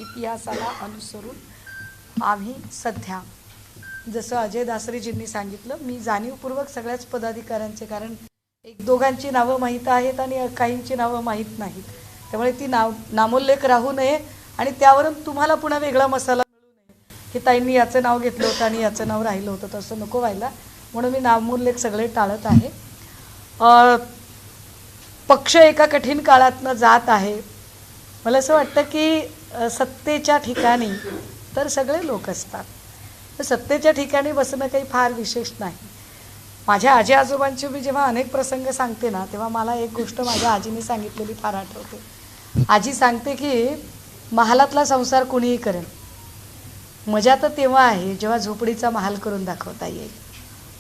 इतिहासाला अनुसरून आम्ही सध्या जसं अजय दासरीजींनी सांगितलं, मी जाणीवपूर्वक सगळ्याच पदाधिकाऱ्यांचे, कारण एक दोघांची नावं माहीत आहेत आणि काहींची नावं माहीत नाहीत, त्यामुळे ती नामोल्लेख राहू नये आणि त्यावरून तुम्हाला पुन्हा वेगळा मसाला मिळू नये की ताईंनी याचं नाव घेतलं होतं आणि याचं नाव राहिलं होतं, तसं नको व्हायला, म्हणून मी नामोल्लेख सगळे टाळत आहे. पक्ष एका कठीण काळातनं जात आहे. मला असं वाटतं की सत्तेच्या ठिकाणी तर सगळे लोक असतात, तर सत्तेच्या ठिकाणी बसणं काही फार विशेष नाही. माझ्या आजी आजोबांचे मी जेव्हा अनेक प्रसंग सांगते ना, तेव्हा मला एक गोष्ट माझ्या आजीने सांगितलेली फार आठवते. आजी सांगते की महालातला संसार कुणीही करेल, मजा तर तेव्हा आहे जेव्हा झोपडीचा महाल करून दाखवता येईल.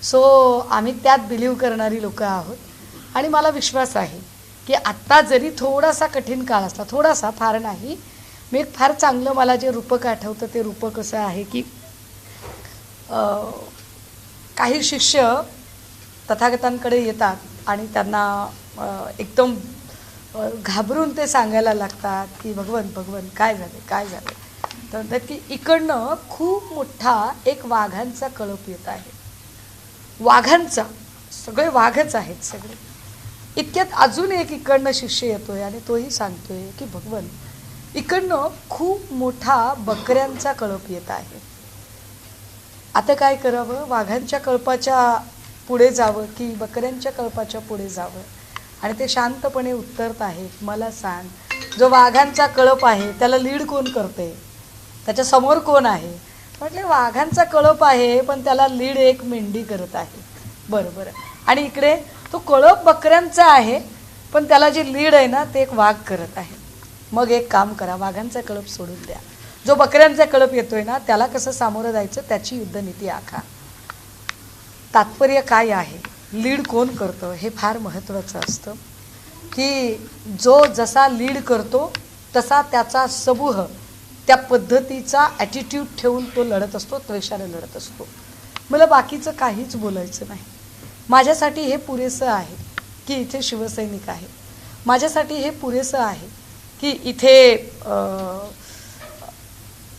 सो आम्ही त्यात बिलीव करणारी लोकं आहोत आणि मला विश्वास आहे की आत्ता जरी थोडासा कठीण काळ असला, थोडासा, फार नाही, मी एक फार चांगलं मला जे रूपक आठवतं ते रूपक असं आहे की काही शिष्य तथागतांकडे येतात आणि त्यांना एकदम घाबरून ते सांगायला लागतात की भगवन काय झालं. तर म्हणतात की इकडनं खूप मोठा एक वाघांचा कळप येत आहे, वाघांचा, सगळे वाघच आहेत सगळे. इतक्यात अजून एक इकडनं शिष्य येतोय आणि तोही सांगतोय की भगवन इकडनं खूप मोठा बकऱ्यांचा कळप येत आहे. आता काय करावं, वाघांच्या कळपाच्या पुढे जावं की बकऱ्यांच्या कळपाच्या पुढे जावं? आणि ते शांतपणे उत्तरत आहेत, मला सांग, जो वाघांचा कळप आहे त्याला लीड कोण करते, त्याच्या समोर कोण आहे? म्हटले वाघांचा कळप आहे पण त्याला लीड एक मेंढी करत आहे. बरं. आणि इकडे तो कळप बकऱ्यांचा आहे पण त्याला जी लीड आहे ना ते एक वाघ करत आहे. मग एक काम करा, वाघांचा कळप सोडून द्या, जो बकऱ्यांचा कळप येतोय ना त्याला कसं सामोरं जायचं त्याची युद्धनीती आखा. तात्पर्य काय आहे, लीड कोण करतं हे फार महत्त्वाचं असतं की जो जसा लीड करतो तसा त्याचा समूह त्या पद्धतीचा ॲटिट्यूड ठेवून तो लढत असतो, त्वेषाने लढत असतो. मला बाकीचं काहीच बोलायचं नाही. माझ्यासाठी हे पुरेसं आहे की इथे शिवसैनिक आहे, माझ्यासाठी हे पुरेसं आहे की इथे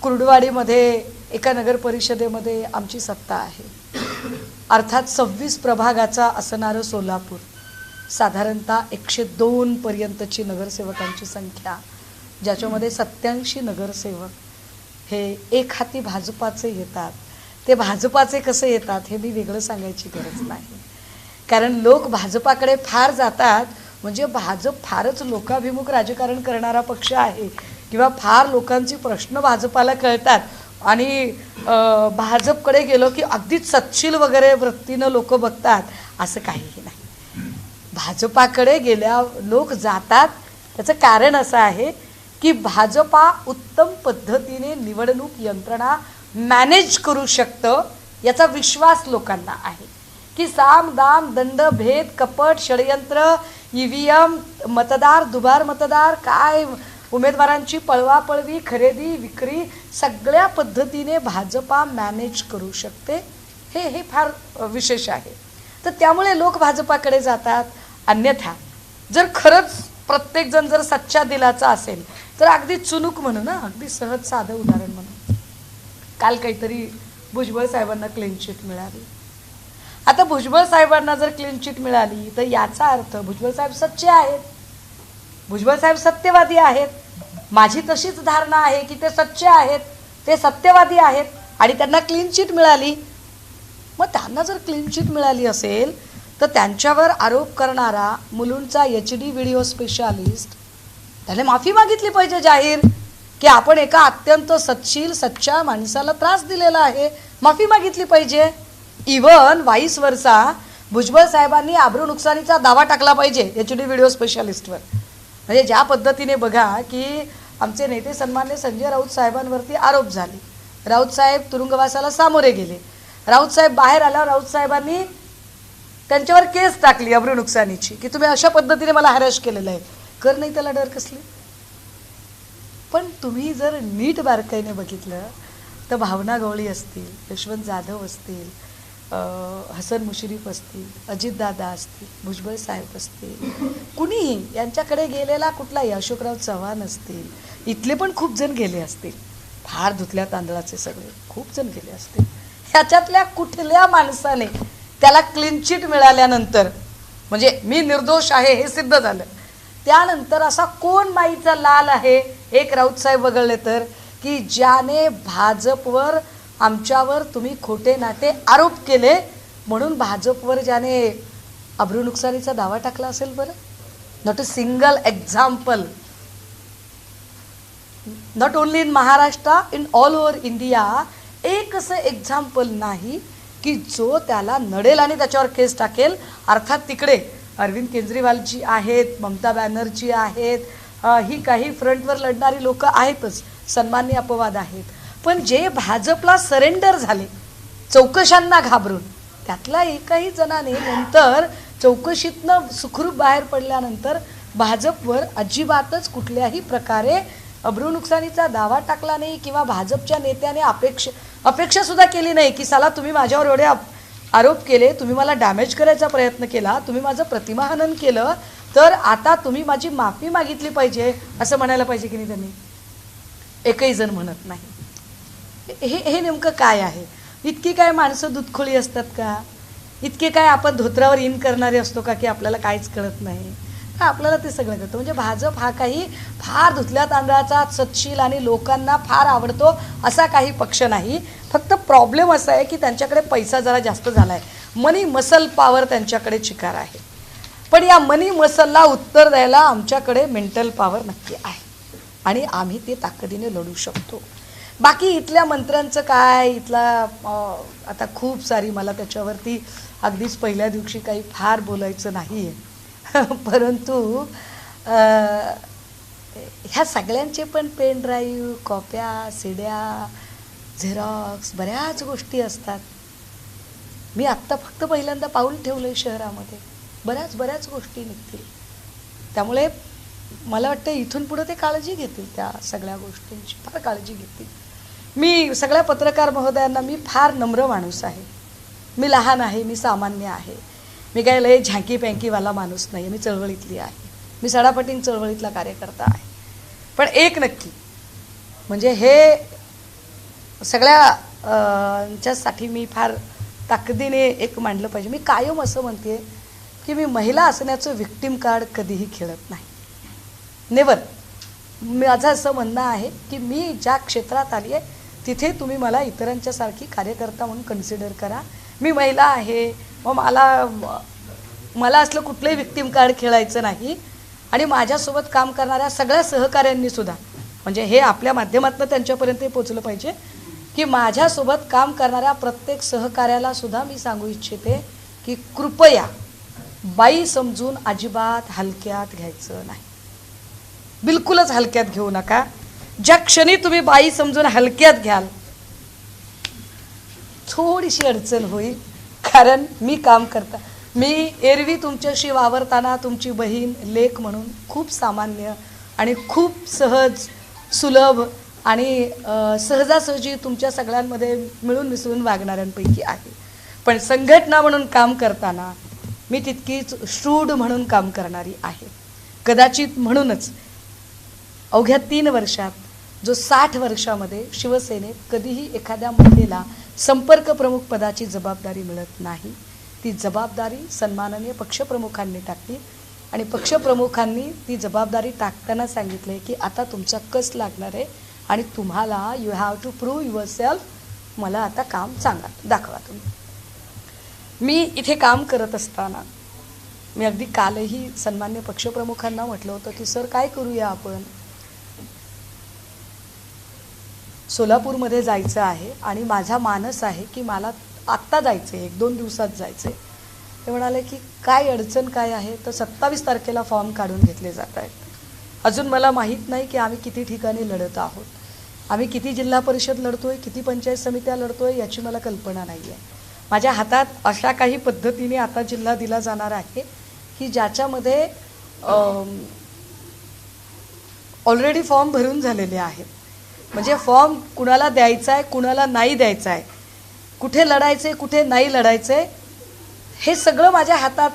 कुर्डवाडीमध्ये एका नगर परिषदेमध्ये आमची सत्ता आहे. अर्थात 26 प्रभागाचा असणारं सोलापूर, साधारणतः 102 पर्यंतची नगरसेवकांची संख्या, ज्याच्यामध्ये 87 नगरसेवक हे एक हाती भाजपाचे येतात. ते भाजपाचे कसे येतात हे मी वेगळं सांगायची गरज नाही, कारण लोक भाजपाकडे फार जातात म्हणजे भाजप फारच लोकाभिमुख राजकारण करणारा पक्ष आहे किंवा फार लोकांचे प्रश्न भाजपाला कळतात आणि भाजपकडे गेलो की अगदीच सत्शील वगैरे वृत्तीनं लोक बघतात, असं काहीही नाही. भाजपाकडे गेल्या लोक जातात त्याचं कारण असं आहे की भाजपा उत्तम पद्धतीने निवडणूक यंत्रणा मॅनेज करू शकतं याचा विश्वास लोकांना आहे की साम दाम दंड भेद कपट षडयंत्र EVM मतदार दुबार मतदार काय उमेदवारांची पळवापळवी खरेदी विक्री सगळ्या पद्धतीने भाजपा मॅनेज करू शकते. हे फार विशेष आहे. तर त्यामुळे लोक भाजपाकडे जातात. अन्यथा जर खरंच प्रत्येकजण जर सच्चा दिलाचा असेल तर अगदी चुनूक म्हणून ना, अगदी सहज साधं उदाहरण म्हणून, काल काहीतरी भुजबळ साहेबांना क्लीन चिट मिळाली. आता भुजबळ साहेबांना जर क्लीन चिट मिळाली तर याचा अर्थ भुजबळ साहेब सच्चे आहेत, भुजबळ साहेब सत्यवादी आहेत. माझी तशीच धारणा आहे की ते सच्चे आहेत, ते सत्यवादी आहेत आणि त्यांना क्लीन चिट मिळाली. मग त्यांना जर क्लीन चिट मिळाली असेल तर त्यांच्यावर आरोप करणारा मुलुंडचा HD व्हिडिओ स्पेशालिस्ट त्याने माफी मागितली पाहिजे जाहीर की आपण एका अत्यंत सत्शील सच्च्या माणसाला त्रास दिलेला आहे, माफी मागितली पाहिजे. इवन वाईस वर्षा भुजबळ साहेबांनी आबरू नुकसानीचा दावा टाकला पाहिजे HD व्हिडिओ स्पेशालिस्टवर. म्हणजे ज्या पद्धतीने बघा की आमचे नेते सन्मान्य संजय राऊत साहेबांवरती आरोप झाले, राऊत साहेब तुरुंगवासाला सामोरे गेले, राऊत साहेब बाहेर आल्यावर राऊत साहेबांनी त्यांच्यावर केस टाकली आबरू नुकसानीची की तुम्ही अशा पद्धतीने मला हॅरॅश केलेलं आहे. कर नाही त्याला डर कसले. पण तुम्ही जर नीट बारकाईने बघितलं तर भावना गवळी असतील, यशवंत जाधव असतील, हसन मुश्रीफ असतील, अजितदादा असतील, भुजबळ साहेब असतील, कुणीही यांच्याकडे गेलेला कुठलाही अशोकराव चव्हाण असतील इथले पण खूप जण गेले असतील, फार धुतल्या तांदळाचे सगळे खूप जण गेले असतील. ह्याच्यातल्या कुठल्या माणसाने त्याला क्लीन चिट मिळाल्यानंतर, म्हणजे मी निर्दोष आहे हे सिद्ध झालं, त्यानंतर असा कोण माईचा लाल आहे, एक राऊत साहेब वगळले तर, की ज्याने भाजपवर, आमच्यावर तुम्ही खोटे नाटे आरोप केले म्हणून भाजपवर ज्याने अब्रू नुकसानीचा दावा टाकला असेल बरं? Not a single example, not only in Maharashtra, in all over India. एक असं एक्झाम्पल नाही की जो त्याला नडेल आणि त्याच्यावर केस टाकेल. अर्थात तिकडे अरविंद केजरीवालजी आहेत, ममता बॅनर्जी आहेत, ही काही फ्रंटवर लढणारी लोक आहेतच, सन्मान्य अपवाद आहेत. पण जे भाजपला सरेंडर झाले चौकशांना घाबरून, त्यातल्या एकाही जणाने नंतर चौकशीतनं सुखरूप बाहेर पडल्यानंतर भाजपवर अजिबातच कुठल्याही प्रकारे अब्रू नुकसानीचा दावा टाकला नाही, किंवा भाजपच्या नेत्याने अपेक्षा सुद्धा केली नाही की साला तुम्ही माझ्यावर एवढे आरोप केले, तुम्ही मला डॅमेज करायचा प्रयत्न केला, तुम्ही माझं प्रतिमाहनन केलं, तर आता तुम्ही माझी माफी मागितली पाहिजे असं म्हणायला पाहिजे की नाही. त्यांनी एकही जण म्हणत नाही. हे नेमकं काय आहे? इतकी काय माणसं दुधखोळी असतात का? इतके काय आपण धोत्रावर इन करणारे असतो का की आपल्याला काहीच कळत नाही? आपल्याला ते सगळं कळतं. म्हणजे भाजप हा काही फार धुतल्या तांदळाचा, सत्शील आणि लोकांना फार आवडतो असा काही पक्ष नाही. फक्त प्रॉब्लेम असा आहे की त्यांच्याकडे पैसा जरा जास्त झाला आहे, मनी मसल पॉवर त्यांच्याकडे चिकार आहे. पण या मनी मसलला उत्तर द्यायला आमच्याकडे मेंटल पॉवर नक्की आहे आणि आम्ही ते ताकदीने लढू शकतो. बाकी इथल्या मंत्र्यांचं काय, इथला आता खूप सारी, मला त्याच्यावरती अगदीच पहिल्या दिवशी काही फार बोलायचं नाही आहे. परंतु ह्या सगळ्यांचे पण पेन ड्राईव्ह, कॉप्या, सीड्या, झेरॉक्स, बऱ्याच गोष्टी असतात. मी आत्ता फक्त पहिल्यांदा पाऊल ठेवलं आहे शहरामध्ये, बऱ्याच गोष्टी निघतील. त्यामुळे मला वाटतं इथून पुढं ते काळजी घेतील, त्या सगळ्या गोष्टींची फार काळजी घेतील. मी सगळ्या पत्रकार महोदयांना, मी फार नम्र माणूस आहे, मी लहान आहे, मी सामान्य आहे, मी काय लय झांकी पँकीवाला माणूस नाही, मी चळवळीतली आहे, मी सडापटिंग चळवळीतला कार्यकर्ता आहे. पण एक नक्की म्हणजे हे सगळ्याच्यासाठी मी फार ताकदीने एक मांडलं पाहिजे. मी कायम असं म्हणते की मी महिला असण्याचं विक्टिम कार्ड कधीही खेळत नाही, नेवर. माझं असं म्हणणं आहे की मी ज्या क्षेत्रात आली आहे तिथे तुम्ही मला इतरांच्यासारखी कार्यकर्ता म्हणून कन्सिडर करा. मी महिला आहे, मग मला असलं कुठलंही विक्टिम कार्ड खेळायचं नाही. आणि माझ्यासोबत काम करणाऱ्या सगळ्या सहकाऱ्यांनी सुद्धा, म्हणजे हे आपल्या माध्यमातून त्यांच्यापर्यंत पोचलं पाहिजे की माझ्यासोबत काम करणाऱ्या प्रत्येक सहकार्याला सुद्धा मी सांगू इच्छिते की कृपया बाई समजून अजिबात हलक्यात घ्यायचं नाही, बिलकुलच हलक्यात घेऊ नका. ज्या क्षणी तुम्ही बाई समजून हलक्यात घ्याल थोडीशी अडचण होईल. कारण मी काम करता, मी एरवी तुमच्याशी वावरताना तुमची बहीण, लेक म्हणून खूप सामान्य आणि खूप सहज, सुलभ आणि सहजासहजी तुमच्या सगळ्यांमध्ये मिळून मिसळून वागणाऱ्यांपैकी आहे. पण संघटना म्हणून काम करताना मी तितकीच श्रूड म्हणून काम करणारी आहे. कदाचित म्हणूनच अवघ्या 3 वर्षात, जो 60 वर्षामध्ये शिवसेनेत कधीही एखाद्या महिलेला संपर्क प्रमुख पदाची जबाबदारी मिळत नाही, ती जबाबदारी सन्माननीय पक्षप्रमुखांनी टाकली. आणि पक्षप्रमुखांनी ती जबाबदारी टाकताना सांगितले की आता तुमचा कस लागणार आहे आणि तुम्हाला you have to prove yourself. मला आता काम सांगा, दाखवा तुम्ही. मी इथे काम करत असताना मी अगदी कालही सन्मान्य पक्षप्रमुखांना म्हटलं होतं की सर काय करूया आपण, सोलापूरमध्ये जायचं आहे आणि माझा मानस आहे की मला आत्ता जायचं आहे, 1-2 दिवसात जायचं आहे. ते म्हणाले की काय अडचण काय आहे, तर 27 तारखेला फॉर्म काढून घेतले जात आहेत. अजून मला माहीत नाही की आम्ही किती ठिकाणी लढत आहोत, आम्ही किती जिल्हा परिषद लढतोय, किती पंचायत समित्या लढतोय याची मला कल्पना नाही आहे. माझ्या हातात अशा काही पद्धतीने आता जिल्हा दिला जाणार आहे की ज्याच्यामध्ये ऑलरेडी फॉर्म भरून झालेले आहेत. म्हणजे फॉर्म कुणाला द्यायचा आहे, कुणाला नाही द्यायचा आहे, कुठे लढायचं आहे, कुठे नाही लढायचं आहे, हे सगळं माझ्या हातात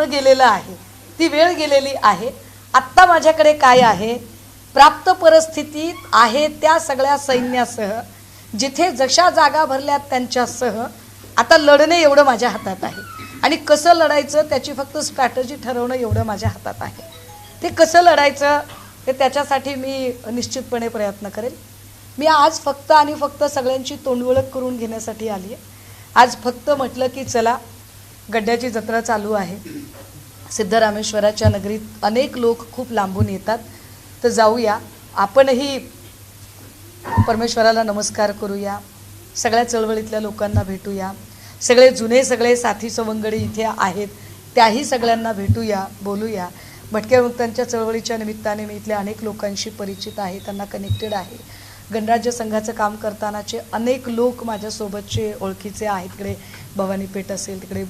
गेलेलं आहे. ती वेळ गेलेली आहे. आत्ता माझ्याकडे काय आहे प्राप्त परिस्थितीत आहे त्या सगळ्या सैन्यासह, जिथे जशा जागा भरल्यात त्यांच्यासह आता लढणे एवढं माझ्या हातात आहे. आणि कसं लढायचं त्याची फक्त स्ट्रॅटजी ठरवणं एवढं माझ्या हातात आहे. ते कसं लढायचं ते त्याच्यासाठी मी निश्चितपणे प्रयत्न करेल. मी आज फक्त आणि फक्त सगळ्यांची तोंडओळख करून घेण्यासाठी आली आहे. आज फक्त म्हटलं की चला, गड्ड्याची जत्रा चालू आहे, सिद्धरामेश्वराच्या नगरीत अनेक लोक खूप लांबून येतात, तर जाऊया, आपणही परमेश्वराला नमस्कार करूया, सगळ्या चळवळीतल्या लोकांना भेटूया, सगळे जुने सगळे साथी सवंगडी इथे आहेत त्याही सगळ्यांना भेटूया, बोलूया. भटक्या मुक्तांच्या चळवळीच्या निमित्ताने मी इथल्या अनेक लोकांशी परिचित आहे, त्यांना कनेक्टेड आहे. गणराज्य संघाचं काम करतानाचे अनेक लोक माझ्यासोबतचे ओळखीचे आहेत. तिकडे भवानी पेठ असेल, तिकडे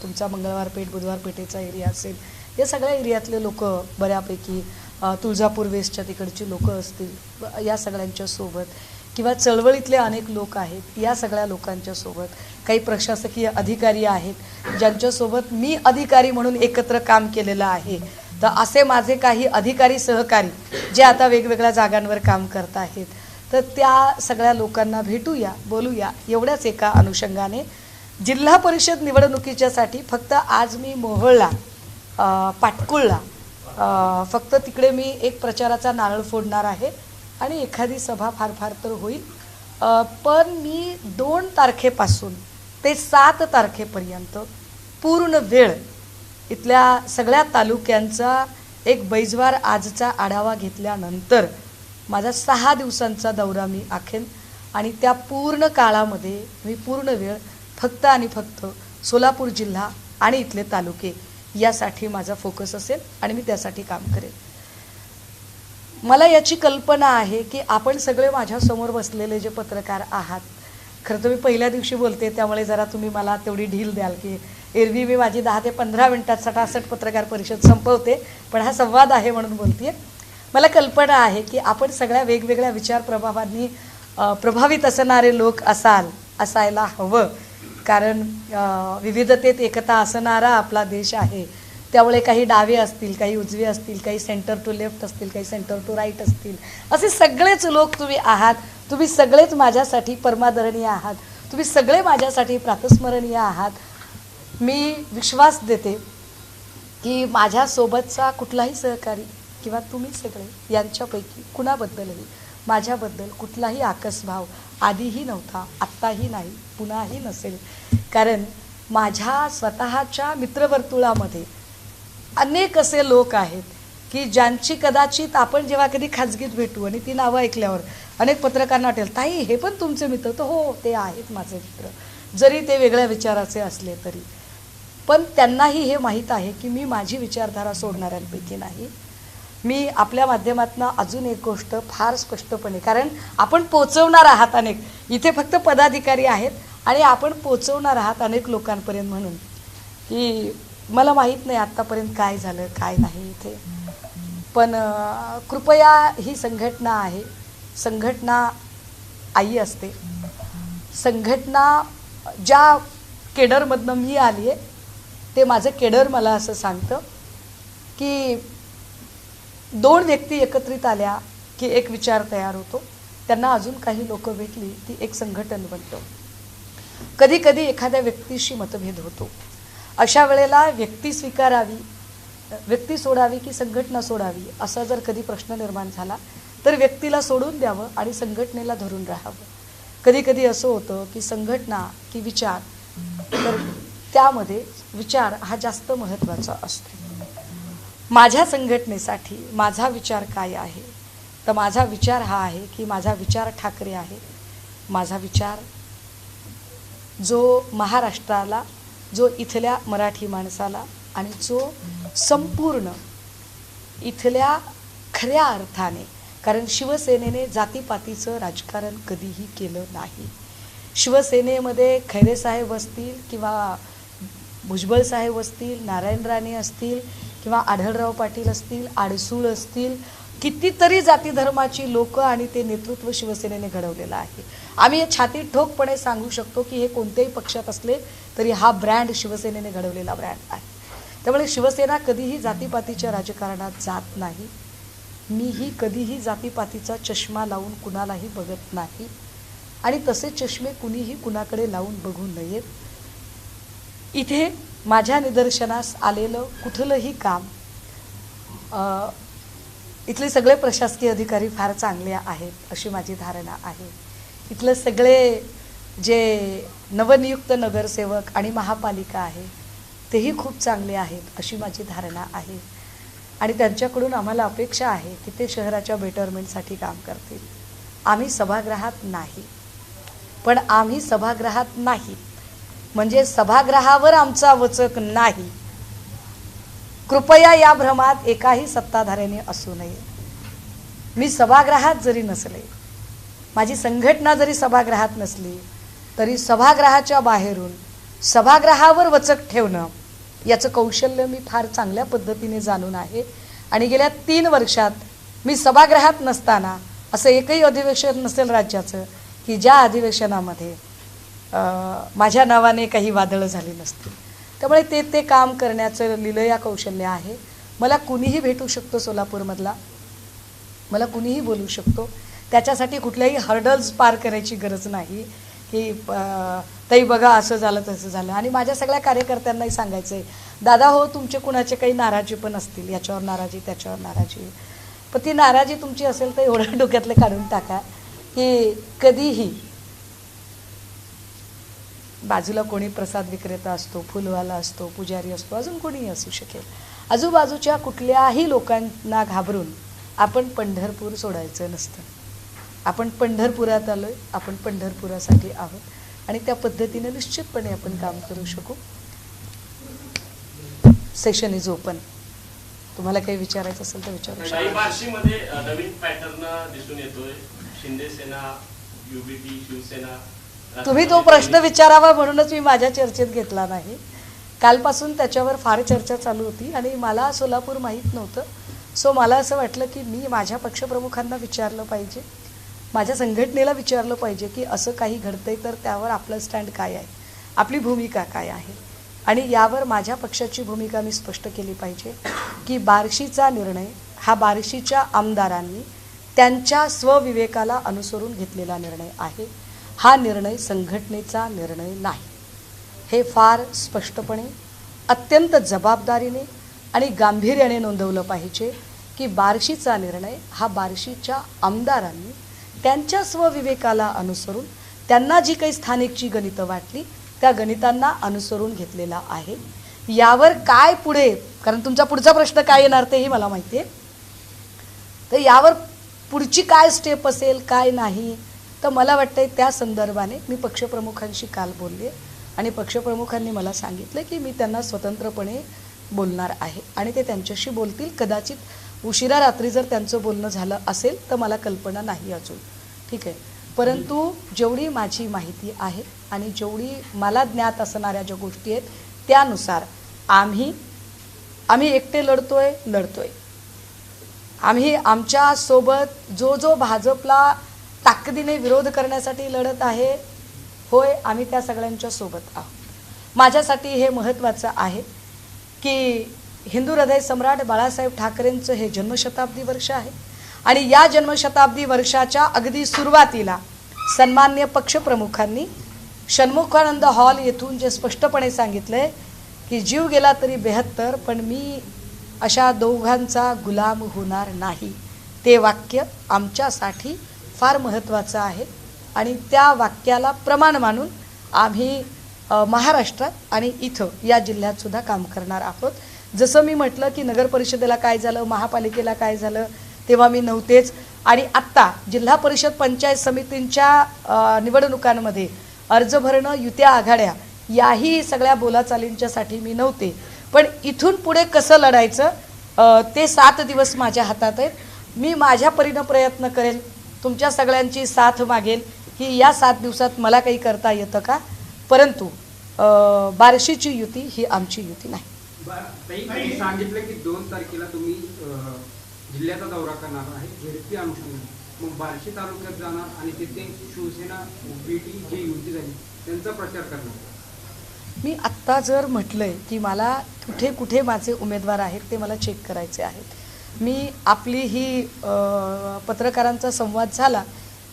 तुमचा मंगळवार पेठ, बुधवार पेठेचा एरिया असेल, या सगळ्या एरियातले लोक बऱ्यापैकी, तुळजापूर वेस्टच्या तिकडची लोक असतील, या सगळ्यांच्या सोबत, किंवा चळवळीतले अनेक लोक आहेत, या सगळ्या लोकांच्या सोबत, काही प्रशासकीय अधिकारी आहेत ज्यांच्यासोबत मी अधिकारी म्हणून एकत्र काम केलेलं आहे. तर असे माझे काही अधिकारी सहकारी जे आता वेगवेगळ्या जागांवर काम करत आहेत, तर त्या सगळ्या लोकांना भेटूया, बोलूया. एवढ्याच एका अनुषंगाने जिल्हा परिषद निवडणुकीच्यासाठी फक्त आज मी मोहोळला, पाटकुळला, फक्त तिकडे मी एक प्रचाराचा नारळ फोडणार आहे आणि एखादी सभा फार फार तर होईल. पण मी 2 तारखेपासून ते 7 तारखेपर्यंत पूर्ण वेळ इथल्या सगळ्या तालुक्यांचा एक बैजवार आजचा आढावा घेतल्यानंतर माझा 6 दिवसांचा दौरा मी आखेन. आणि त्या पूर्ण काळामध्ये मी पूर्ण वेळ फक्त आणि फक्त सोलापूर जिल्हा आणि इथले तालुके यासाठी माझा फोकस असेल आणि मी त्यासाठी काम करेन. मला याची कल्पना आहे की आपण सगळे माझ्यासमोर बसलेले जे पत्रकार आहात, खरं तर मी पहिल्या दिवशी बोलते त्यामुळे जरा तुम्ही मला तेवढी ढील द्याल की एरवी मी माझी 10 ते 15 मिनिटात सटासट पत्रकार परिषद संपवते, पण हा संवाद आहे म्हणून बोलते. मला कल्पना आहे की आपण सगळ्या वेगवेगळ्या विचार प्रभावांनी प्रभावित असणारे लोक असायला हवं, कारण विविधतेत एकता असणारा आपला देश आहे. त्यामुळे काही डावे असतील, काही उजवे असतील, काही सेंटर टू लेफ्ट असतील, काही सेंटर टू राईट असतील, असे सगळेच लोक तुम्ही आहात. तुम्ही सगळेच माझ्यासाठी परमादरणीय आहात, तुम्ही सगळे माझ्यासाठी प्रातस्मरणीय आहात. मी विश्वास देते की माझ्यासोबतचा कुठलाही सहकारी किंवा तुम्ही सगळे यांच्यापैकी कुणाबद्दलही माझ्याबद्दल कुठलाही आकसभाव आधीही नव्हता, आत्ताही नाही, पुन्हाही नसेल. कारण माझ्या स्वतःच्या मित्रवर्तुळामध्ये अनेक असे लोक आहेत की ज्यांची कदाचित आपण जेव्हा कधी खाजगीत भेटू आणि ती नावं ऐकल्यावर अनेक पत्रकारांना वाटेल, ताई हे पण तुमचे मित्र? तर हो, ते आहेत माझे मित्र, जरी ते वेगळ्या विचाराचे असले तरी. पण त्यांनाही हे माहीत आहे की मी माझी विचारधारा सोडणाऱ्यांपैकी नाही. मी आपल्या माध्यमातून अजून एक गोष्ट फार स्पष्टपणे, कारण आपण पोचवणार आहात अनेक, इथे फक्त पदाधिकारी आहेत आणि आपण पोचवणार आहात अनेक लोकांपर्यंत, म्हणून की मला माहीत नाही आत्तापर्यंत काय झालं काय नाही इथे. पण कृपया ही संघटना आहे, संघटना आई असते. संघटना ज्या केडरमधनं मी आली आहे ते माझं केडर मला असं सांगतं की 2 व्यक्ती एकत्रित आल्या की एक विचार तयार होतो, त्यांना अजून काही लोक भेटली ती एक संघटन बनतं. कधी कधी एखाद्या व्यक्तीशी मतभेद होतो, अशा वेळेला व्यक्ती स्वीकारावी, व्यक्ती सोडावी की संघटना सोडावी असा जर कधी प्रश्न निर्माण झाला तर व्यक्तीला सोडून द्यावं आणि संघटनेला धरून राहावं. कधी कधी असं होतं की संघटना की विचार, तर त्यामध्ये विचार हा जास्त महत्त्वाचा असतो. माझ्या संघटनेसाठी माझा विचार काय आहे, तर माझा विचार हा आहे की माझा विचार ठाकरे आहे. माझा विचार जो महाराष्ट्राला, जो इथल्या मराठी माणसाला आणि जो संपूर्ण इथल्या खऱ्या अर्थाने, कारण शिवसेनेने जातीपातीचं राजकारण कधीही केलं नाही. शिवसेनेमध्ये खैरे साहेब असतील किंवा भुजबळ साहेब असतील, नारायण राणे असतील किंवा आढळराव पाटील असतील, आडसूळ असतील, कितीतरी जाती धर्माची लोक आणि ते नेतृत्व शिवसेनेने घडवलेलं आहे. आम्ही हे छातीत ठोकपणे सांगू शकतो की हे कोणत्याही पक्षात असले तरी हा ब्रँड शिवसेनेने घडवलेला ब्रँड आहे. त्यामुळे शिवसेना कधीही जातीपातीच्या राजकारणात जात नाही. मीही कधीही जातीपातीचा चष्मा लावून कुणालाही बघत नाही आणि तसे चष्मे कुणीही कुणाकडे लावून बघू नयेत. इथे माझ्या निदर्शनास आलेलं कुठलंही काम इथले सगळे प्रशासकीय अधिकारी फार चांगले आहेत अशी माझी धारणा आहे. इथले सगळे जे नवनियुक्त नगरसेवक आणि महापालिका आहे तेही खूप चांगले आहेत अशी माझी धारणा आहे आणि त्यांच्याकडून आम्हाला अपेक्षा आहे की ते शहराच्या बेटरमेंटसाठी काम करतील. आम्ही सभागृहात नाही, पण आम्ही सभागृहात नाही म्हणजे सभागृहावर आमचा वचक नाही. कृपया या भ्रमात एकाही सत्ताधाऱ्याने असू नये. मी सभागृहात जरी नसले, माझी संघटना जरी सभागृहात नसली तरी सभागृहाच्या बाहेरून सभागृहावर वचक ठेवणं याचं कौशल्य मी फार चांगल्या पद्धतीने जाणून आहे आणि गेल्या 3 वर्षात मी सभागृहात नसताना असं एकही अधिवेशन नसेल राज्याचं की ज्या अधिवेशनामध्ये माझ्या नावाने काही वादळं झाली नसतील. त्यामुळे ते काम करण्याचं लीलया कौशल्य आहे. मला कुणीही भेटू शकतो सोलापूरमधला, मला कुणीही बोलू शकतो. त्याच्यासाठी कुठल्याही हर्डल्स पार करायची गरज नाही की ताई बघा असं झालं तसं झालं. आणि माझ्या सगळ्या कार्यकर्त्यांनाही सांगायचं आहे, दादा हो तुमचे कुणाचे काही नाराजी पण असतील, याच्यावर नाराजी त्याच्यावर नाराजी, पण ती नाराजी तुमची असेल तर एवढं डोक्यातलं काढून टाका की कधीही बाजूला कोणी प्रसाद विक्रेता असतो, फुलवाला असतो, पुजारी असतो, अजून कोणीही असू शकेल, आजूबाजूच्या कुठल्याही लोकांना घाबरून आपण पंढरपूर सोडायचं नसतं. आपण पंढरपुरात आलोय, आपण पंढरपुरासाठी आहोत आणि त्या पद्धतीने निश्चितपणे आपण काम करू शकू. Session is open. तुम्हाला काही विचारायचं असेल तर विचारू शकता. बार्शीमध्ये नवीन पॅटर्न दिसून येतोय. शिंदे सेना, युबीटी, शिवसेना. तुम्ही तो प्रश्न विचारावा म्हणूनच मी माझ्या चर्चेत घेतला नाही. कालपासून त्याच्यावर फार चर्चा चालू होती आणि मला सोलापूर माहीत नव्हतं. सो मला असं वाटलं की मी माझ्या पक्षप्रमुखांना विचारलं पाहिजे, माझ्या संघटनेला विचारलं पाहिजे की असं काही घडतंय तर त्यावर आपलं स्टँड काय आहे, आपली भूमिका काय आहे. आणि यावर माझ्या पक्षाची भूमिका मी स्पष्ट केली पाहिजे की बार्शीचा निर्णय हा बार्शीच्या आमदारांनी त्यांच्या स्वविवेकाला अनुसरून घेतलेला निर्णय आहे. हा निर्णय संघटनेचा निर्णय नाही. हे फार स्पष्टपणे अत्यंत जबाबदारीने आणि गांभीर्याने नोंदवलं पाहिजे की बार्शीचा निर्णय हा बार्शीच्या आमदारांनी त्यांच्या स्वविवेकाला अनुसरून त्यांना जी काही स्थानिकची गणितं वाटली त्या गणितांना अनुसरून घेतलेला आहे. यावर काय पुढे, कारण तुमचा पुढचा प्रश्न काय येणार तेही मला माहिती आहे, तर यावर पुढची काय स्टेप असेल काय नाही, तर मला वाटतंय त्या संदर्भाने मी पक्षप्रमुखांशी काल बोलले आणि पक्षप्रमुखांनी मला सांगितलं की मी त्यांना स्वतंत्रपणे बोलणार आहे आणि ते त्यांच्याशी बोलतील. कदाचित उशिरा रात्री जर त्यांचं बोलणं झालं असेल तर मला कल्पना नाही अजून, ठीक आहे. परंतु जेवढी माझी माहिती आहे आणि जेवढी मला ज्ञात असणाऱ्या ज्या गोष्टी आहेत त्यानुसार आम्ही एकटे लढतोय. आम्ही आमच्यासोबत जो भाजपला ताकदीने विरोध करण्यासाठी लढत आहे, होय आम्ही त्या सगळ्यांच्या सोबत आहोत. माझ्यासाठी हे महत्त्वाचं आहे की हिंदू हृदय सम्राट बाळासाहेब ठाकरेंचं हे जन्मशताब्दी वर्ष आहे आणि या जन्मशताब्दी वर्षाच्या अगदी सुरुवातीला सन्मान्य पक्षप्रमुखांनी षण्मुखानंद हॉल येथून जे स्पष्टपणे सांगितलंय की जीव गेला तरी 72 पण मी अशा दोघांचा गुलाम होणार नाही. ते वाक्य आमच्यासाठी फार महत्त्वाचं आहे आणि त्या वाक्याला प्रमाण मानून आम्ही महाराष्ट्रात आणि इथं या जिल्ह्यात सुद्धा काम करणार आहोत. जसं मी म्हटलं की नगर परिषदेला काय झालं, महापालिकेला काय झालं तेव्हा मी नव्हतेच आणि आत्ता जिल्हा परिषद पंचायत समितींच्या निवडणुकांमध्ये अर्ज भरणं, युत्या आघाड्या याही सगळ्या बोलाचालींच्यासाठी मी नव्हते. पण इथून पुढे कसं लढायचं ते 7 दिवस माझ्या हातात आहेत. मी माझ्या परीनं प्रयत्न करेल, तुमच्या सगळ्यांची साथ मागेल की या 7 दिवसात मला काही करता येतं का. परंतु बार्शीची युती ही आमची युती नाही. सांगितलं की 2 तारखेला तुम्ही जिल्ह्याचा दौरा करणार आहे झेडपी अनुषंगाने, मग बार्शी तालुक्यात जाणार आणि तिथे शिवसेना युबीटी जी युती झाली त्यांचा प्रचार करणार. मी आत्ता जर म्हटलंय की मला कुठे कुठे माझे उमेदवार आहेत ते मला चेक करायचे आहेत, मी आपली ही पत्रकारांचा संवाद झाला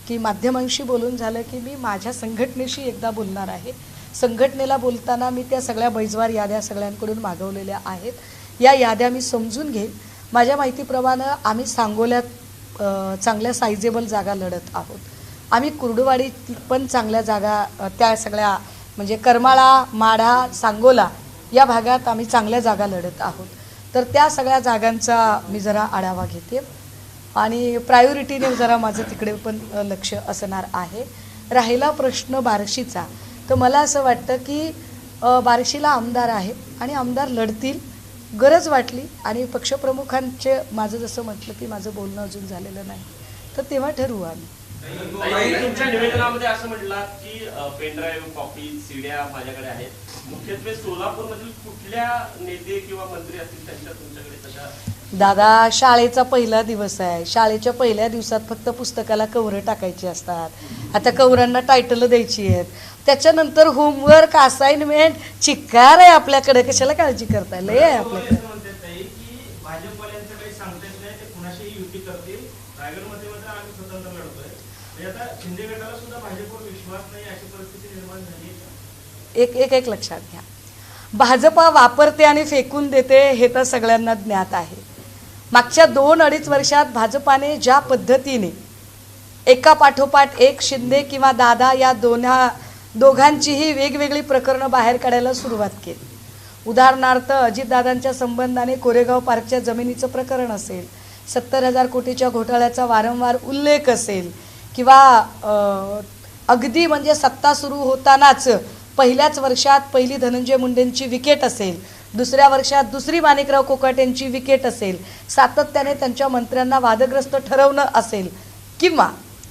की माध्यमांशी बोलून झालं की मी माझ्या संघटनेशी एकदा बोलणार आहे. संघटनेला बोलताना मी त्या सगळ्या बैजवार याद्या सगळ्यांकडून मागवलेल्या आहेत. या याद्या मी समजून घेईन. माझ्या माहितीप्रमाणे आम्ही सांगोल्यात चांगल्या सायझेबल जागा लढत आहोत. आम्ही कुर्डुवाडीत पण चांगल्या जागा त्या सगळ्या म्हणजे करमाळा, माढा, सांगोला या भागात आम्ही चांगल्या जागा लढत आहोत. तर त्या सगळ्या जागांचा मी जरा आढावा घेते आणि प्रायोरिटीने जरा माझं तिकडे पण लक्ष असणार आहे. राहिला प्रश्न बार्शीचा, तर मला असं वाटतं की बार्शीला आमदार आहेत आणि आमदार लढतील. गरज वाटली आणि पक्षप्रमुखांचे माझं जसं म्हटलं की माझं बोलणं अजून झालेलं नाही, तर तेव्हा ठरवू आम्ही. तुमच्या निवेदनामध्ये असं म्हटलं की पेनड्राईव्ह, कॉपी, सीड्या माझ्याकडे आहेत. मुख्यत्वे सोलापूरमधील कुठल्या नेते किंवा मंत्री असतील त्यांच्या तुमच्याकडे तशा? दादा, शाळेचा पहिला दिवस आहे. शाळेच्या पहिल्या दिवसात फक्त पुस्तकाला कव्हरं टाकायची असतात. आता कव्हरांना टायटल द्यायची आहेत. त्याच्यानंतर होमवर्क, असाइनमेंट चिक्कार आहे आपल्याकडे. कशाला काळजी करताय? लय आहे आपल्याकडे. एक लक्षात घ्या, भाजपा वापरते आणि फेकून देते हे तर सगळ्यांना ज्ञात आहे. मागच्या 2-2.5 वर्षात भाजपाने ज्या पद्धतीने एका पाठोपाठ एक शिंदे किंवा दादा या दोघांचीही वेगवेगळी प्रकरणं बाहेर काढायला सुरुवात केली. उदाहरणार्थ अजितदादांच्या संबंधाने कोरेगाव पार्कच्या जमिनीचं प्रकरण असेल, 70,000 कोटीच्या घोटाळ्याचा वारंवार उल्लेख असेल किंवा अगदी म्हणजे सत्ता सुरू होतानाच पहिल्याच वर्षात पहिली धनंजय मुंडेंची विकेट असेल, दुसऱ्या वर्षात दुसरी माणिकराव कोकाटेंची विकेट असेल, सातत्याने त्यांच्या मंत्र्यांना वादग्रस्त ठरवणं असेल किंवा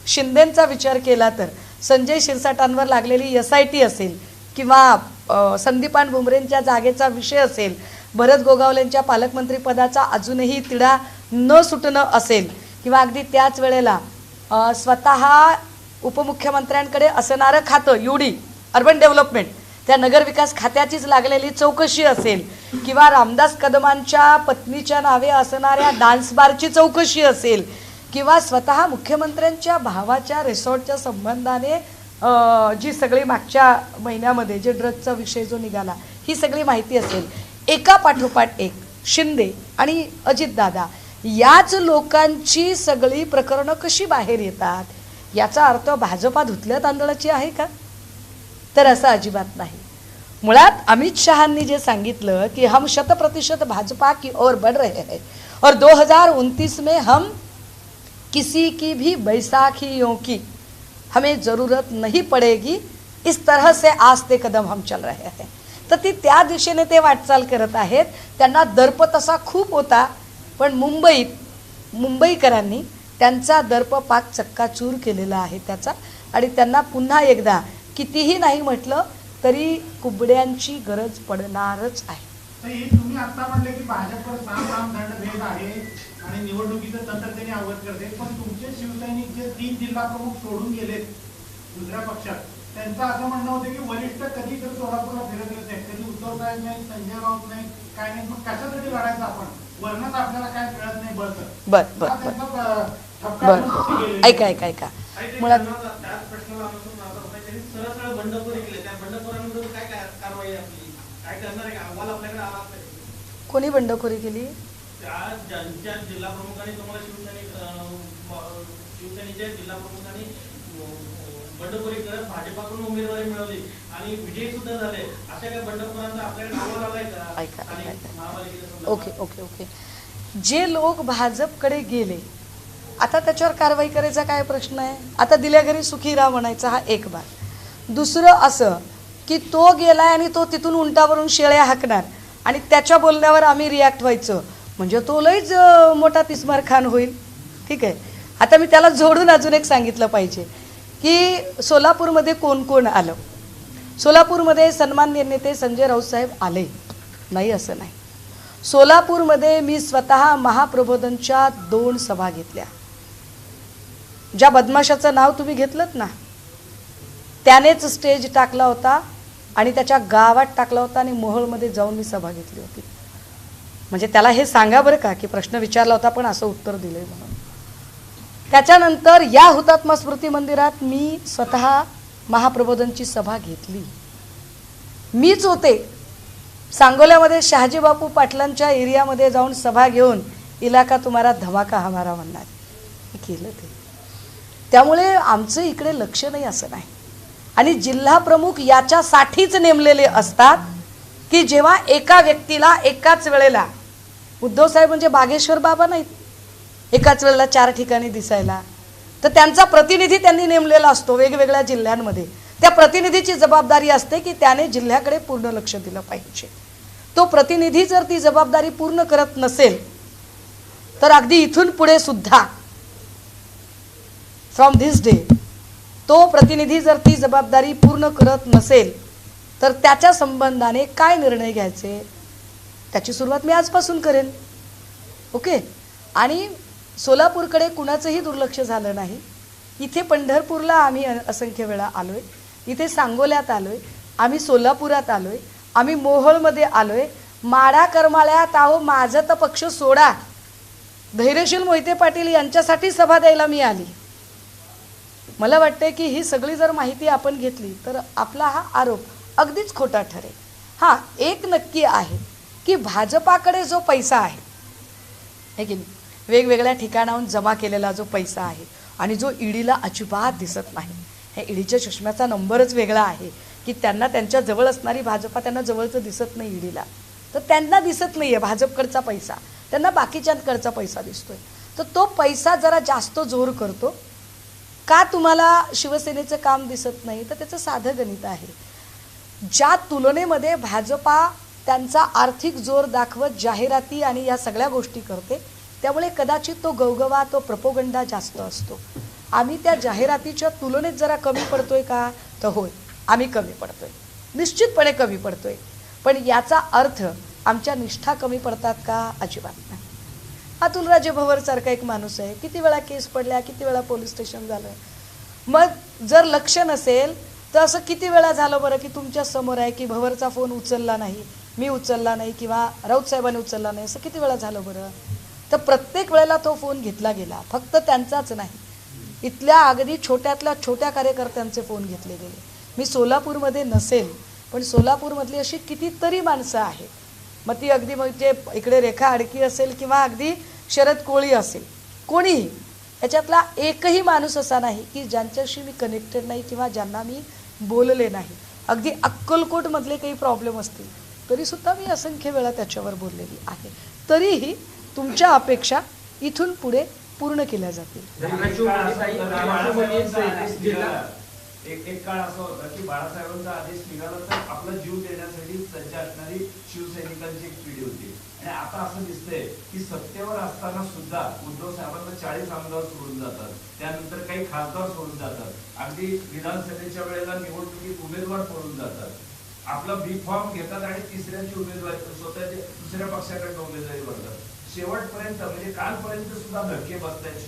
शिंदेंचा विचार केला तर संजय शिरसाटांवर लागलेली SIT असेल किंवा संदीपान भुमरेंच्या जागेचा विषय असेल, भरत गोगावलेंच्या पालकमंत्रीपदाचा अजूनही तिढा न सुटणं असेल किंवा अगदी त्याच वेळेला स्वतः उपमुख्यमंत्र्यांकडे असणारं खातं UD अर्बन डेव्हलपमेंट त्या नगरविकास खात्याचीच लागलेली चौकशी असेल किंवा रामदास कदमांच्या पत्नीच्या नावे असणाऱ्या डान्स बारची चौकशी असेल किंवा स्वतः मुख्यमंत्र्यांच्या भावाच्या रिसॉर्टच्या संबंधाने जी सगळी मागच्या महिन्यामध्ये जे ड्रग्जचा विषय जो निघाला ही सगळी माहिती असेल, एका पाठोपाठ एक शिंदे आणि अजितदादा याच लोकांची सगळी प्रकरणं कशी बाहेर येतात? याचा अर्थ भाजपा धुतल्या तांदळाची आहे का? तर असं अजिबात नाही. मुळात अमित शहांनी जे सांगितलं की हम 100% भाजपा की ओर बढ़ रहे हैं और 2029 में हम किसी की भी बैसाखियों की हमें ज़रूरत नहीं पड़ेगी, इस तरह से आस्ते कदम हम चल रहे हैं. तर ती त्या दिशेने ते वाटचाल करत आहेत. त्यांना दर्प तसा खूप होता, पण मुंबईकरांनी त्यांचा दर्प पाक चक्काचूर केलेला आहे त्याचा. आणि त्यांना पुन्हा एकदा कितीही नाही म्हटलं तरी कुबड्यांची गरज पडणारच आहे. तुम्ही आता म्हटले की भाजपवर साम दंड आहे आणि निवडणुकीचं तंत्र त्यांनी अवगत करते, पण तुमचे शिवसैनिक जे 3 जिल्हा प्रमुख सोडून गेलेत दुसऱ्या पक्षात, त्यांचं असं म्हणणं होतं की वरिष्ठ कधी तर सोलापूरला फिरतलेच आहेत, कधी उद्धव साहेब नाही, संजय राऊत नाही, काय नाही, मग कशासाठी लढायचं आपण? वर्णच आपल्याला काय कळत नाही. ऐका मुळात कोणी बंडखोरी केली? जिल्हा प्रमुखांनी तुम्हाला शिवसेनेच्या जिल्हा प्रमुखांनी बंडखोरी करत भाजपाकडून उमेदवारी मिळवली आणि विजयी सुद्धा झाले. अशा काही बंडखोरांचा आपल्याकडे नाव आलाय का? ऐका ओके जे लोक भाजपकडे गेले आता त्याच्यावर कारवाई करायचा काय प्रश्न आहे? आता दिल्या घरी सुखी राहा म्हणायचा हा एक भाग. दुसरं असं की तो गेलाय आणि तो तिथून उंटावरून शेळ्या हाकणार आणि त्याच्या बोलण्यावर आम्ही रिॲक्ट व्हायचं, म्हणजे तो लईच मोठा तिस्मार खान होईल. ठीक आहे, आता मी त्याला जोडून अजून एक सांगितलं पाहिजे की सोलापूरमध्ये कोण कोण आलं. सोलापूरमध्ये सन्माननीय नेते संजय राऊत साहेब आले नाही असं नाही. सोलापूरमध्ये मी स्वतः महाप्रबोधनच्या 2 सभा घेतल्या. ज्या बदमाशाचं नाव तुम्ही घेतलंत ना त्यानेच स्टेज टाकला होता आणि त्याच्या गावात टाकला होता आणि मोहोळमध्ये जाऊन मी सभा घेतली होती. म्हणजे त्याला हे सांगा बरं का की प्रश्न विचारला होता पण असं उत्तर दिलंय म्हणून. त्याच्यानंतर या हुतात्मा स्मृती मंदिरात मी स्वतः महाप्रबोधनची सभा घेतली. मीच होते सांगोल्यामध्ये शहाजी बापू पाटलांच्या एरियामध्ये जाऊन सभा घेऊन इलाका तुम्हारा धमाका हमारा म्हणणार मी केलं ते. त्यामुळे आमचं इकडे लक्ष नाही असं नाही. आणि जिल्हा प्रमुख याच्यासाठीच नेमलेले असतात की जेव्हा एका व्यक्तीला एकाच वेळेला, उद्धव साहेब म्हणजे बागेश्वर बाबा नाहीत एकाच वेळेला 4 ठिकाणी दिसायला, तर त्यांचा प्रतिनिधी त्यांनी नेमलेला असतो वेगवेगळ्या जिल्ह्यांमध्ये. त्या प्रतिनिधीची जबाबदारी असते की त्याने जिल्ह्याकडे पूर्ण लक्ष दिलं पाहिजे. तो प्रतिनिधी जर ती जबाबदारी पूर्ण करत नसेल तर अगदी इथून पुढे सुद्धा फ्रॉम धिस डे तो प्रतिनिधी जर ती जबाबदारी पूर्ण करत नसेल तर त्याच्या संबंधाने काय निर्णय घ्यायचे त्याची सुरुवात मी आजपासून करेन. ओके. आणि सोलापूरकडे कुणाचंही दुर्लक्ष झालं नाही. इथे पंढरपूरला आम्ही असंख्य वेळा आलोय, इथे सांगोल्यात आलोय, आम्ही सोलापुरात आलोय, आम्ही मोहोळमध्ये आलोय, माडा करमाळ्यात आहो. माझं तर पक्ष सोडा, धैर्यशील मोहिते पाटील यांच्यासाठी सभा द्यायला मी आली. मला वाटते की ही सगळी जर माहिती आपण घेतली तर आपला हा आरोप अगदीच खोटा ठरेल. हां, एक नक्की आहे की भाजपाकडे जो पैसा आहे की वेगवेगळ्या ठिकाणाहून जमा केलेला जो पैसा आहे आणि जो ईडीला अजिबात दिसत नाही, हे ईडीच्या चष्म्याचा नंबरच वेगळा आहे की त्यांना त्यांच्या जवळ असणारी भाजपा त्यांना जवळचं दिसत नाही ईडीला. तर त्यांना दिसत नाही आहे भाजपकडचा पैसा, त्यांना बाकीच्यांकडचा पैसा दिसतोय. तर तो पैसा जरा जास्त जोर करतो. का तुम्हाला शिवसेनेचं काम दिसत नाही तर त्याचं साधं गणित आहे. ज्या तुलनेमध्ये भाजपा त्यांचा आर्थिक जोर दाखवत जाहिराती आणि या सगळ्या गोष्टी करते त्यामुळे कदाचित तो गवगवा, तो प्रपोगंडा जास्त असतो. आम्ही त्या जाहिरातीच्या तुलनेत जरा कमी पडतोय का तर होय, आम्ही कमी पडतोय, निश्चितपणे कमी पडतोय. पण याचा अर्थ आमच्या निष्ठा कमी पडतात का? अजिबात नाही. अतुलराजे भवरसारखा एक माणूस आहे, किती वेळा केस पडल्या, किती वेळा पोलीस स्टेशन झालं. मग जर लक्ष नसेल तर असं किती वेळा झालं बरं की तुमच्या समोर आहे की भवरचा फोन उचलला नाही, मी उचलला नाही किंवा राऊत साहेबांनी उचलला नाही, असं किती वेळा झालं बरं. तर प्रत्येक वेळेला तो फोन घेतला गेला. फक्त त्यांचाच नाही, इथल्या अगदी छोट्यातल्या छोट्या कार्यकर्त्यांचे फोन घेतले गेले. मी सोलापूरमध्ये नसेल पण सोलापूरमधली अशी कितीतरी माणसं आहेत, मग ती अगदी म्हणजे इकडे रेखा आडकी असेल किंवा अगदी शरद कोळी असेल, कोणीही, याच्यातला एकही माणूस असा नाही की ज्यांच्याशी मी कनेक्टेड नाही किंवा ज्यांना मी बोलले नाही. अगदी अक्कलकोटमधले काही प्रॉब्लेम असतील तरीसुद्धा मी असंख्य वेळा त्याच्यावर बोललेली आहे. तरीही तुमच्या अपेक्षा इथून पुढे पूर्ण केल्या जातील. एक काळ असा होता की बाळासाहेबांचा आदेश निघाला तर आपला जीव देण्यासाठी सज्ज असणारी शिवसैनिकांची एक पिढी होती. आणि आता असं दिसतंय की सत्तेवर असताना सुद्धा उद्धव साहेबांना 40 आमदार सोडून जातात, त्यानंतर काही खासदार सोडून जातात, अगदी विधानसभेच्या वेळेला निवडणुकीत उमेदवार सोडून जातात, आपला बी फॉर्म घेतात आणि तिसऱ्याची उमेदवारी स्वतःच्या दुसऱ्या पक्षाकडे उमेदवारी भरतात. शेवटपर्यंत म्हणजे कालपर्यंत सुद्धा धक्के बसतायत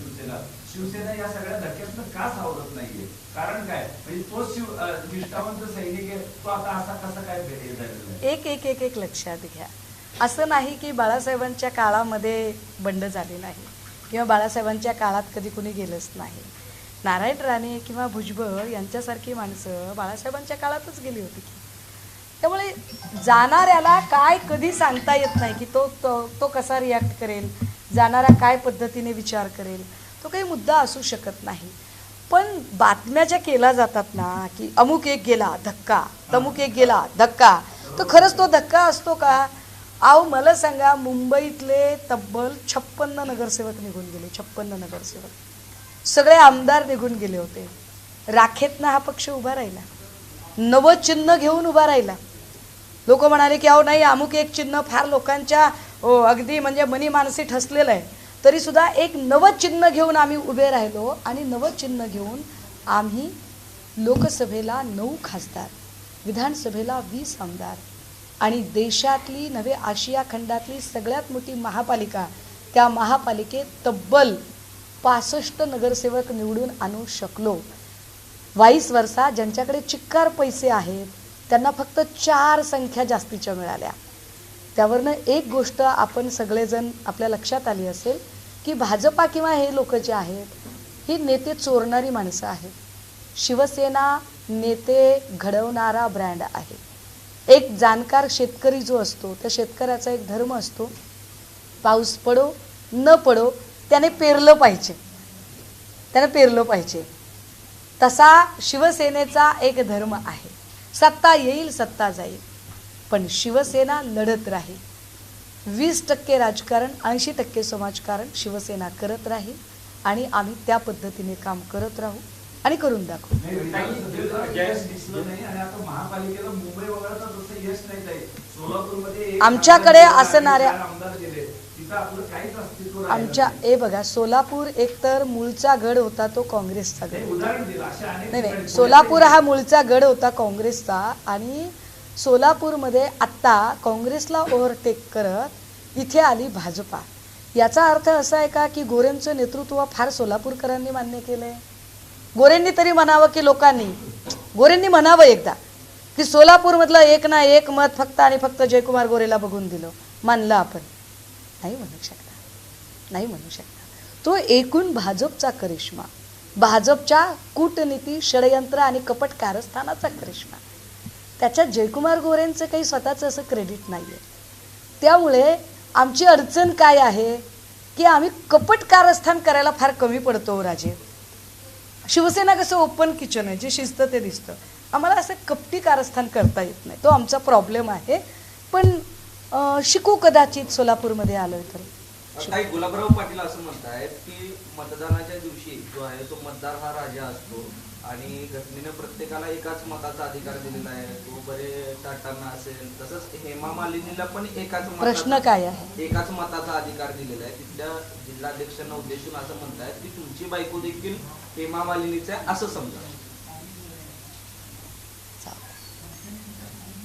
शिवसेना या सगळ्या धक्क्यातून का सावरत नाहीये? कारण काय? म्हणजे तो निष्ठावंत सैनिक आहे, तो आता असा कसा काय भेटेल झालेला? एक लक्षात घ्या, असं नाही की बाळासाहेबांच्या काळामध्ये बंड झाले नाही किंवा बाळासाहेबांच्या काळात कधी कुणी गेलंच नाही. नारायण राणे किंवा भुजबळ यांच्यासारखी माणसं बाळासाहेबांच्या काळातच गेली होती की. त्यामुळे जाणाऱ्याला काय कधी सांगता येत नाही की तो कसा रिॲक्ट करेल, जाणारा काय पद्धतीने विचार करेल, तो काही मुद्दा असू शकत नाही. पण बातम्या ज्या केल्या जातात ना की अमुक एक गेला धक्का, तमुक एक गेला धक्का, तर खरंच तो धक्का असतो का? अहो मला सांगा, मुंबईतले तब्बल 56 नगरसेवक निघून गेले, 56 नगरसेवक, सगळे आमदार निघून गेले होते. राखेतनं हा पक्ष उभा राहिला, नवं चिन्ह घेऊन उभा राहिला. लोक म्हणाले की अहो नाही, अमुक एक चिन्ह फार लोकांच्या अगदी म्हणजे मनी मानसी ठसलेलं आहे, तरीसुद्धा एक नवं चिन्ह घेऊन आम्ही उभे राहिलो आणि नवं चिन्ह घेऊन आम्ही लोकसभेला 9 खासदार, विधानसभेला 20 आमदार आणि देशातली नव्हे आशिया खंडातली सगळ्यात मोठी महापालिका, त्या महापालिकेत तब्बल 65 नगरसेवक निवडून आणू शकलो. 22 वर्षा ज्यांच्याकडे चिक्कार पैसे आहेत त्यांना फक्त 4 संख्या जास्तीच्या मिळाल्या. त्यावरनं एक गोष्ट आपण सगळेजण आपल्या लक्षात आली असेल की भाजपा किंवा हे लोक जे आहेत ही नेते चोरणारी माणसं आहेत. शिवसेना नेते घडवणारा ब्रँड आहे. एक जाणकार शेतकरी जो असतो त्या शेतकऱ्याचा एक धर्म असतो, पाऊस पडो न पडो त्याने पेरलं पाहिजे, त्याने पेरलं पाहिजे. तसा शिवसेनेचा एक धर्म आहे. सत्ता येईल सत्ता जाईल पण शिवसेना लढत राहील. 20% राजकारण 80% समाजकारण शिवसेना करत राहील आणि आम्ही त्या पद्धतीने काम करत राहू आणि करून दाखवू. आमच्याकडे असणाऱ्या आमच्या बघा सोलापूर एकतर मूळचा गड होता तो काँग्रेसचा गड होता. नाही सोलापूर हा मूळचा गड होता काँग्रेसचा आणि सोलापूरमध्ये आत्ता काँग्रेसला ओव्हरटेक करत इथे आली भाजपा. याचा अर्थ असा आहे का की गोरेंचं नेतृत्व फार सोलापूरकरांनी मान्य केलं आहे? गोरेंनी तरी म्हणावं की लोकांनी गोरेंनी म्हणावं एकदा की सोलापूरमधलं एक ना एक मत फक्त आणि फक्त जयकुमार गोरेला बघून दिलं, मानलं आपण? नाही म्हणू शकता, नाही म्हणू शकता. तो एकूण भाजपचा करिश्मा, भाजपच्या कूटनीती षडयंत्र आणि कपट कारस्थानाचा करिश्मा. त्याच्यात जयकुमार गोरेंचं काही स्वतःचं असं क्रेडिट नाही आहे. त्यामुळे आमची अडचण काय आहे की आम्ही कपट कारस्थान करायला फार कमी पडतो राजे. शिवसेना कसं ओपन किचन आहे, जे शिस्त ते दिसतं. आम्हाला असं कपटी कारस्थान करता येत नाही, तो आमचा प्रॉब्लेम आहे. पण शिकू कदाचित सोलापूरमध्ये आलोय तर. काही गुलाबराव पाटील असं म्हणतायत की मतदानाच्या दिवशी जो आहे तो मतदार हा राजा असतो आणि घटनेने प्रत्येकाला एकाच मताचा अधिकार दिलेला आहे. तो बरे टाटांना असेल तसंच हेमा मालिनीला पण प्रश्न काय आहे, एकाच मताचा अधिकार दिलेला आहे. तिथल्या जिल्हाध्यक्षांना उद्देशून असं म्हणतायत की तुमची बायको देखील हेमा मालिनीचं आहे असं समजा.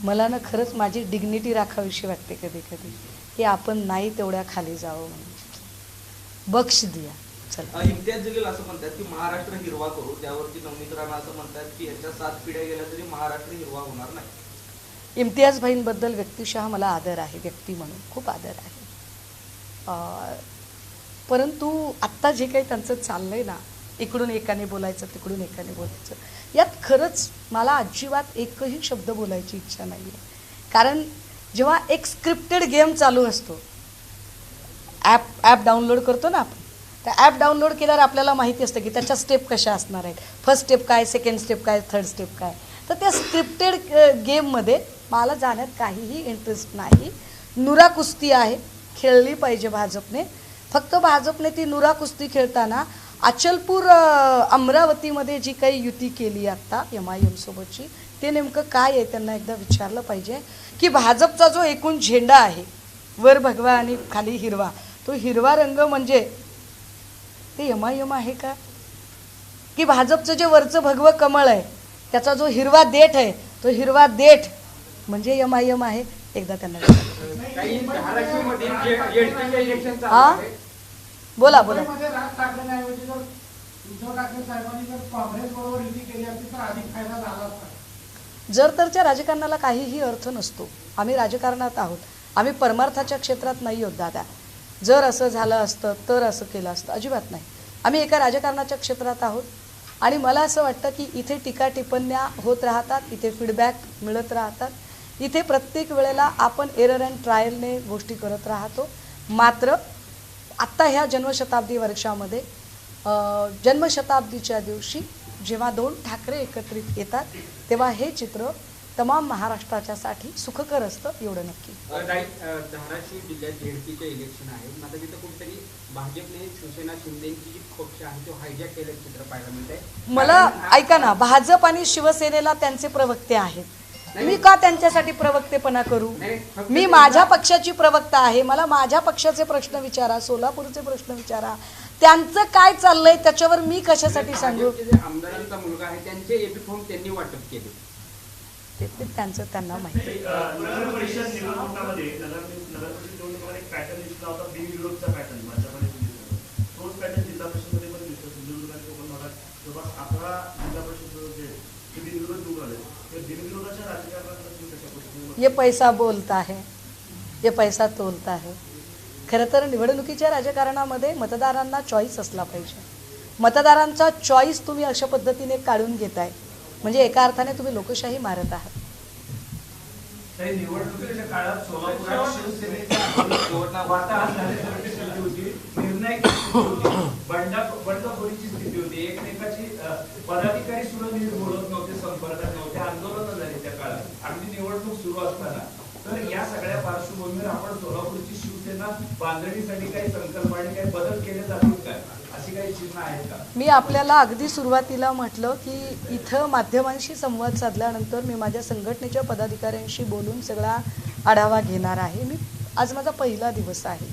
मला ना खरंच माझी डिग्निटी राखावीशी वाटते कधी कधी की आपण नाही तेवढ्या खाली जावं म्हणून. बक्ष दिया. चला. इम्तियाज जलील असं म्हणतात की महाराष्ट्र हिरवा करू, त्यावरती नवनीत राणा असं म्हणतात की यांच्या 7 पिढ्या गेल्या तरी महाराष्ट्र हिरवा होणार नाही. इम्तियाज भाईंबद्दल व्यक्तिशः मला आदर आहे, व्यक्ती म्हणून खूप आदर आहे. परंतु आत्ता जे काही त्यांचं चाललंय ना, इकडून एकाने बोलायचं तिकडून एकाने बोलायचं, यात खरंच मला अजिबात एकही शब्द बोलायची इच्छा नाही आहे. कारण जेव्हा एक स्क्रिप्टेड गेम चालू असतो, ॲप डाउनलोड करतो ना आपण, त्या ॲप डाउनलोड केल्यावर आपल्याला माहिती असतं की त्याच्या स्टेप कशा असणार आहेत, फर्स्ट स्टेप काय, सेकंड स्टेप काय, थर्ड स्टेप काय. तर त्या स्क्रिप्टेड गेममध्ये मला जाण्यात काहीही इंटरेस्ट नाही. नुरा कुस्ती आहे, खेळली पाहिजे भाजपने. फक्त भाजपने ती नुरा कुस्ती खेळताना अचलपूर अमरावतीमध्ये जी काही युती केली आत्ता MIM सोबतची, ते नेमकं काय आहे त्यांना एकदा विचारलं पाहिजे की भाजपचा जो एकूण झेंडा आहे, वर भगवा आणि खाली हिरवा, तो हिरवा रंग म्हणजे ते MIM आहे का? की भाजपचं जे वरचं भगवं कमळ आहे त्याचा जो हिरवा देठ आहे तो हिरवा देठ म्हणजे MIM आहे? एकदा त्यांना हा बोला बोला. राज ठाकरेंऐवजी जर उद्धव ठाकरे साहेबांनी जर काँग्रेस बरोबर युती केली असती तर अधिक फायदा झाला असता. जर तरच्या राजकारणाला काहीही अर्थ नसतो. आम्ही राजकारणात आहोत, आम्ही परमार्थाच्या क्षेत्रात नाही आहोत दादा. जर असं झालं असतं तर असं केलं असतं, अजिबात नाही. आम्ही एका राजकारणाच्या क्षेत्रात आहोत आणि मला असं वाटतं की इथे टीका टिप्पण्या होत राहतात, इथे फीडबॅक मिळत राहतात, इथे प्रत्येक वेळेला आपण एरर अँड ट्रायलने गोष्टी करत राहतो. मात्र आत्ता ह्या जन्मशताब्दी वर्षामध्ये जन्मशताब्दीच्या दिवशी जेव्हा 2 ठाकरे एकत्रित येतात तेव्हा हे चित्र तमाम महाराष्ट्राच्यासाठी सुखकर असतं, एवढं नक्की. धाराशिव जिल्ह्यात झेडपीचे इलेक्शन आहे, मात्र तिथं कुठेतरी भाजपने शिवसेना शिंदेची जी पक्ष आहे तो हायजॅक केल्याचं चित्र पाहायला मिळतंय. मला ऐका ना, भाजप आणि शिवसेनेला त्यांचे प्रवक्ते आहेत, मी का त्यांच्यासाठी प्रवक्तेपणा करू? मी माझ्या पक्षाची प्रवक्ता आहे, मला माझ्या पक्षाचे प्रश्न विचारा, सोलापूरचे प्रश्न विचारा, त्यांचं काय चाललंय त्याच्यावर मी कशासाठी सांगू? आमदारांचा मुलगा आहे त्यांचे एपी फॉर्म त्यांनी वाटप केले, ते त्यांचं त्यांना माहिती. नगर परिषद निवडणुकामध्ये नगर परिषद निवडणुकामध्ये एक पॅटर्न दिसला होता, बिनविरोधचा पॅटर्न. भाजपने तोच पॅटर्न जिल्हा परिषदमध्ये पण दिसतो. सिंधुदुर्ग कोकण भागात जवळपास 11 जिल्हा परिषद जे बिनविरोध निवडून आले, ते बिनविरोधाच्या राजकारणात कशा पद्धतीने ये पैसा बोलता है. ये पैसा तोलता है. खरं तर निवडणुकीच्या राजकारणामध्ये मतदारांना चॉईस असला पाहिजे. मतदारांचा चॉईस तुम्ही अशा पद्धतीने काढून घेताय म्हणजे एका अर्थाने तुम्ही लोकशाही मारत आहात. काही निवडणुकीच्या काळात सोलापुरात शिवसेनेचा वाताहत झाल्यासारखी स्थिती होती, निर्णायक स्थिती होती, बंडखोरीची स्थिती होती, एकमेकाची पदाधिकारी सुद्धा नीट बोलत नव्हते, संपर्कात नव्हते, आंदोलन झाले त्या काळात अगदी निवडणूक सुरू असताना. तर या सगळ्या पार्श्वभूमीवर आपण सोलापूरची शिवसेना बांधणीसाठी काही संकल्प आणि काही बदल केले जातील काय, अशी काही चिन्ह आहेत का? मी आपल्याला अगदी सुरुवातीला म्हटलं की इथं माध्यमांशी संवाद साधल्यानंतर मी माझ्या संघटनेच्या पदाधिकाऱ्यांशी बोलून सगळा आढावा घेणार आहे. आज माझा पहिला दिवस आहे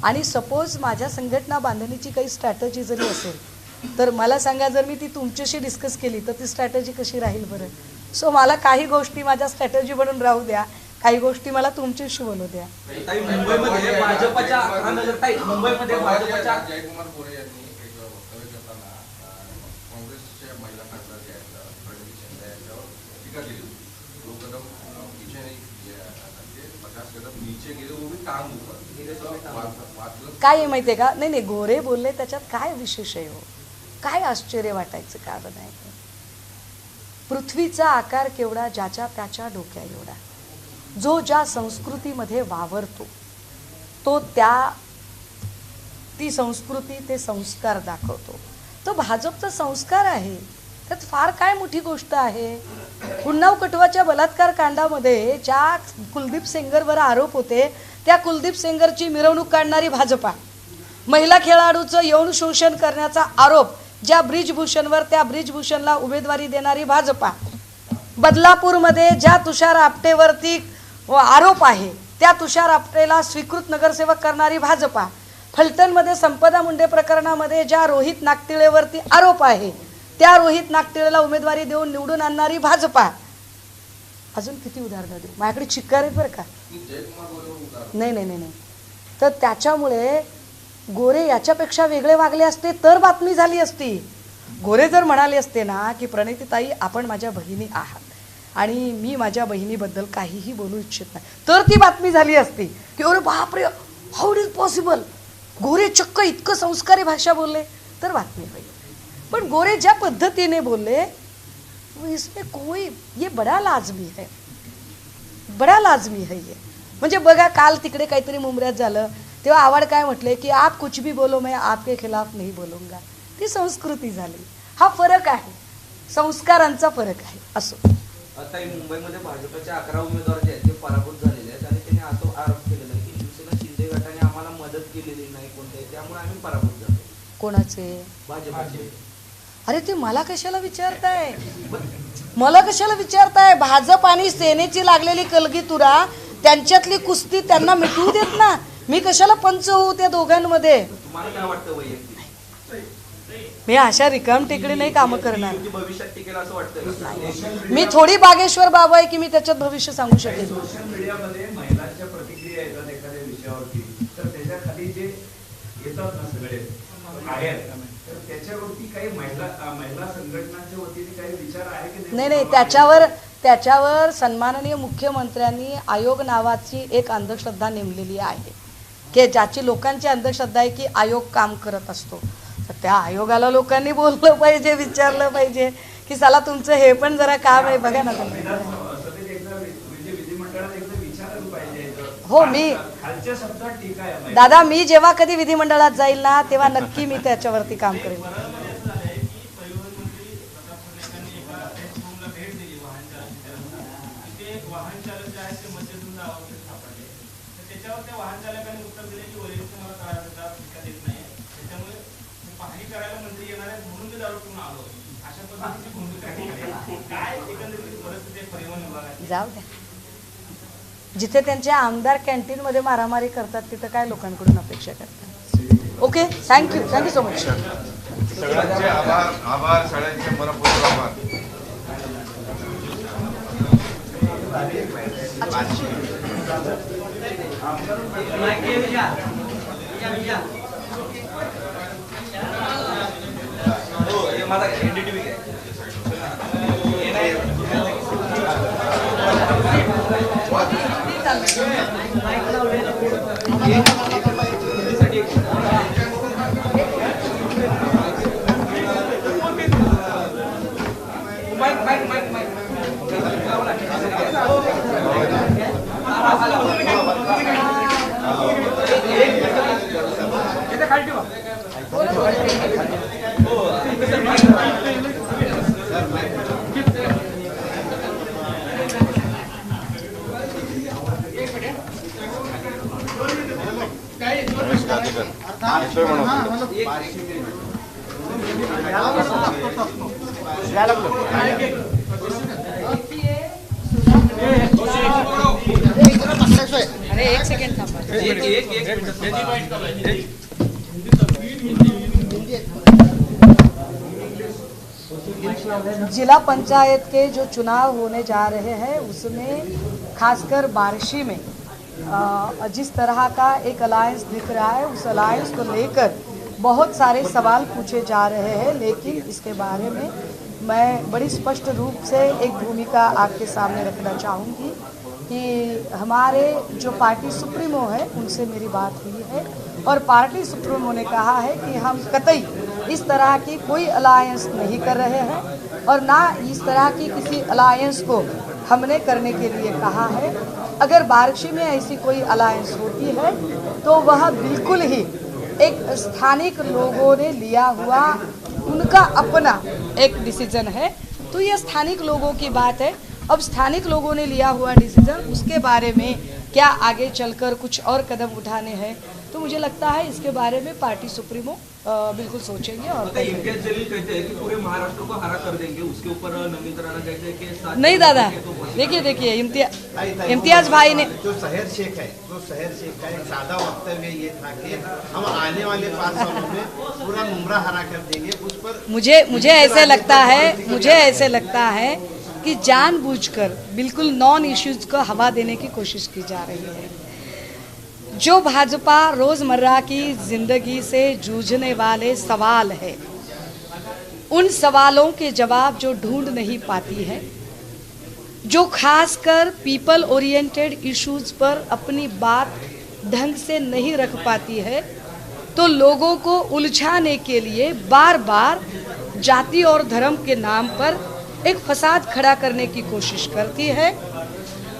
आणि सपोज माझ्या संघटना बांधणीची काही स्ट्रॅटजी जरी असेल तर मला सांगा, जर मी ती तुमच्याशी डिस्कस केली तर ती स्ट्रॅटजी कशी राहील बरं. सो मला काही गोष्टी माझ्या स्ट्रॅटजी बनून राहू द्या, काही गोष्टी मला तुमच्याशी बोलू द्या. मुंबईमध्ये भाजपच्या मुंबईमध्ये भाजपच्या जयकुमार गोरे यांनी एक वक्तव्य करताना काँग्रेसच्या महिला खासदार जे आहेत फडणवीस यांच्यावर टीका केली होती. 2 कदम पीछे नहीं किया, 50 कदम नीचे गेले वो भी टांग ऊपर. काय आहे माहिती आहे का, नाही गोरे बोलले त्याच्यात काय विशेष आहे हो, काय आश्चर्य वाटायचं कारण नाही. पृथ्वीचा आकार केवढा ज्याच्या त्याच्या डोक्या एवढा. जो ज्या संस्कृतीमध्ये वावरतो तो ती संस्कृती ते संस्कार दाखवतो. तो भाजपचा संस्कार आहे, त्यात फार काय मोठी गोष्ट आहे. उन्नाव कटवाच्या बलात्कार कांडामध्ये ज्या कुलदीप सेंगरवर आरोप होते त्या कुलदीप सेंगरची मिरवणूक काढणारी भाजपा, महिला खेळाडूचं यौन शोषण करण्याचा आरोप ज्या ब्रिजभूषणवर त्या ब्रिजभूषणला उमेदवारी देणारी भाजपा, बदलापूरमध्ये ज्या तुषार आपटेवरती आरोप आहे त्या तुषार आपटेला स्वीकृत नगरसेवक करणारी भाजपा, फलटणमध्ये संपदा मुंडे प्रकरणामध्ये ज्या रोहित नागतिळेवरती आरोप आहे त्या रोहित नागतिळेला उमेदवारी देऊन निवडून आणणारी भाजपा. अजून किती उदाहरणं देऊ, माझ्याकडे चिक्कार आहेत बरं का. नाही. तर त्याच्यामुळे गोरे याच्यापेक्षा वेगळे वागले असते तर बातमी झाली असती. गोरे जर म्हणाले असते ना की प्रणितीताई आपण माझ्या बहिणी आहात आणि मी माझ्या बहिणीबद्दल काहीही बोलू इच्छित नाही, तर ती बातमी झाली असती की अरे बापरे हाऊ इट इज पॉसिबल, गोरे चक्क इतकं संस्कारी भाषा बोलले, तर बातमी होईल. पण गोरे ज्या पद्धतीने बोलले इसमें कोई ये बड़ा लाजमी है ये. म्हणजे बघा काल तिकडे काहीतरी मुंबऱ्यात झालं तेव्हा आवाड काय म्हटले की आप कुछ भी बोलो मैं आपके खिलाफ नहीं बोलूंगा. ती संस्कृती झाली. हा फरक आहे, संस्कारांचा फरक आहे. असो आता मुंबईमध्ये भाजपचे 11 उमेदवार जे आहेत ते पराभूत झालेले आहेत आणि त्यांनी असं आरोप केलेला आहे की शिवसेना शिंदे गटाने आम्हाला मदत केलेली नाही कोणत्याही, त्यामुळे आम्ही पराभूत झालो. कोणाचे? भाजपचे. अरे ते मला कशाला विचारताय? भाजप आणि सेनेची लागलेली कलगीतुरा त्यांच्यातली कुस्ती त्यांना मिटवू देत ना. मी कशाला पंच होऊ त्या दोघांमध्ये. तुम्हाला काय वाटतं वैयक्तिक? मी अशा रिकाम टेकडे नाही कामं करणार. भविष्यात टिकेल असं वाटतं? मी थोडी बागेश्वर बाबा आहे की मी त्याच्यात भविष्य सांगू शकेन. सोशल मीडियामध्ये महिलांच्या प्रतिक्रिया येतात एखाद्या विषयावरती, तर त्याच्या खाली जे येतात ना सगळे आहेत, तर त्याच्यावरती काही महिला संघटनांच्या वतीने काही विचार आहे की नाही. त्याच्यावर सन्माननीय मुख्यमंत्र्यांनी आयोग नावाची एक अंधश्रद्धा नेमलेली आहे की ज्याची लोकांची अंधश्रद्धा आहे की आयोग काम करत असतो. तर त्या आयोगाला लोकांनी बोललं पाहिजे, विचारलं पाहिजे की चला तुमचं हे पण जरा काम आहे बघा ना. हो मी दादा मी जेव्हा कधी विधिमंडळात जाईल ना तेव्हा नक्की मी त्याच्यावरती काम करेन. जाऊ द्या, जिथे त्यांचे आमदार कॅन्टीन मध्ये मारामारी करतात तिथं काय लोकांकडून अपेक्षा करतात. Okay, thank you so much. सगळ्यांचे आभार सगळ्यांचे मनपूर्वक आभार. माझा एनडीटीव्ही आहे. चालेल. अरे एक सेकंड थांबा. जिला पंचायत के जो चुनाव होने जा रहे हैं उसमें खासकर बारिशी में जिस तरह का एक अलायंस दिख रहा है, उस अलायंस को लेकर बहुत सारे सवाल पूछे जा रहे हैं, लेकिन इसके बारे में मैं बड़ी स्पष्ट रूप से एक भूमिका आपके सामने रखना चाहूँगी कि हमारे जो पार्टी सुप्रीमो है उनसे मेरी बात हुई है और पार्टी सुप्रीमो ने कहा है कि हम कतई इस तरह की कोई अलायंस नहीं कर रहे हैं और ना इस तरह की किसी अलायंस को हमने करने के लिए कहा है। अगर बारिशी में ऐसी कोई अलायंस होती है तो वह बिल्कुल ही एक स्थानिक लोगों ने लिया हुआ उनका अपना एक डिसीजन है, तो यह स्थानिक लोगों की बात है। अब स्थानिक लोगों ने लिया हुआ डिसीजन, उसके बारे में क्या आगे चलकर कुछ और कदम उठाने हैं, तो मुझे लगता है इसके बारे में पार्टी सुप्रीमो बिल्कुल सोचेंगे। और इम्तियाज जलील कहते हैं कि पूरे महाराष्ट्र को हरा कर देंगे, उसके ऊपर नवीन राणा कहते हैं कि नहीं दादा, देखिए इम्तियाज भाई ने जो शहर शेख है, का एक सादा वक्तव्य ये था कि हम आने वाले 5 सालों में पूरा मुमरा हरा कर देंगे। उस पर मुझे ऐसे लगता है कि जानबूझकर बिल्कुल नॉन इश्यूज को हवा देने की कोशिश की जा रही है। जो भाजपा रोजमर्रा की जिंदगी से जूझने वाले सवाल है, उन सवालों के जवाब जो ढूंढ नहीं पाती है, जो खासकर पीपल ओरिएंटेड इश्यूज पर अपनी बात ढंग से नहीं रख पाती है, तो लोगों को उलझाने के लिए बार बार जाति और धर्म के नाम पर एक फसाद खड़ा करने की कोशिश करती है।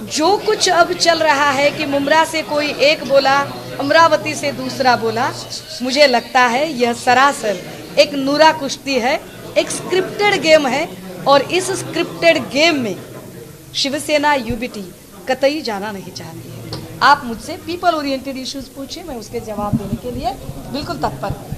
जो कुछ अब चल रहा है कि मुमरा से कोई एक बोला, अमरावती से दूसरा बोला, मुझे लगता है यह सरासर एक नूरा कुश्ती है, एक स्क्रिप्टेड गेम है और इस स्क्रिप्टेड गेम में शिवसेना यूबीटी कतई जाना नहीं चाहती है। आप मुझसे पीपल ओरिएंटेड इश्यूज पूछिए, मैं उसके जवाब देने के लिए बिल्कुल तत्पर हूँ।